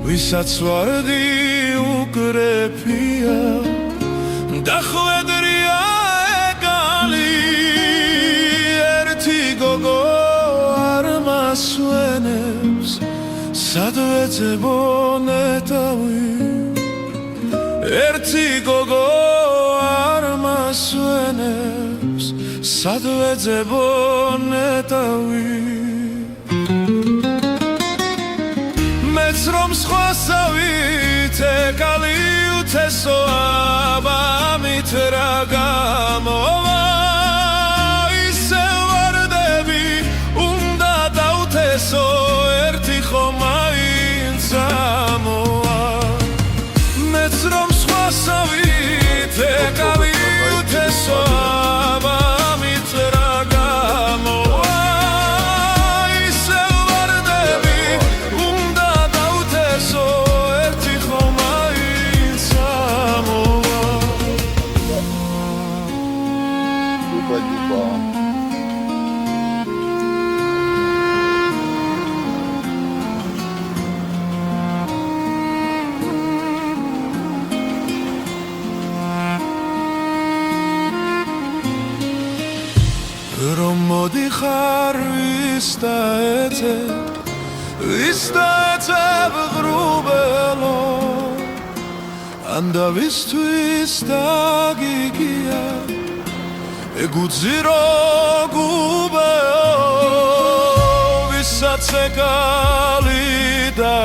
ვისაც ვარდი უკრეფია და ხვედრია ეგალი ერთი გოგო არ მასვენებს სად ვეძებო ნეტავი ერთი გოგო არ მასვენებს სად ვეძებო ნეტავი მეც რომ სხვასავით ეკალი უთესო ამით რა გამოვა ისე ვარდები უნდა დავთესო ერთი ხომ მაინც ამოვა მეც რომ სხვასავით ეკალი უთესო ამით რა გამოვა ისე ვარდები უნდა დავთესო ერთი ხომ მაინც ამოვა რომ მოდიხარ ვის დაეცებ ღრუბელო ანდა ვისთვის დაგიგია ეგუძირო გუბეო ვისაც ეკალი და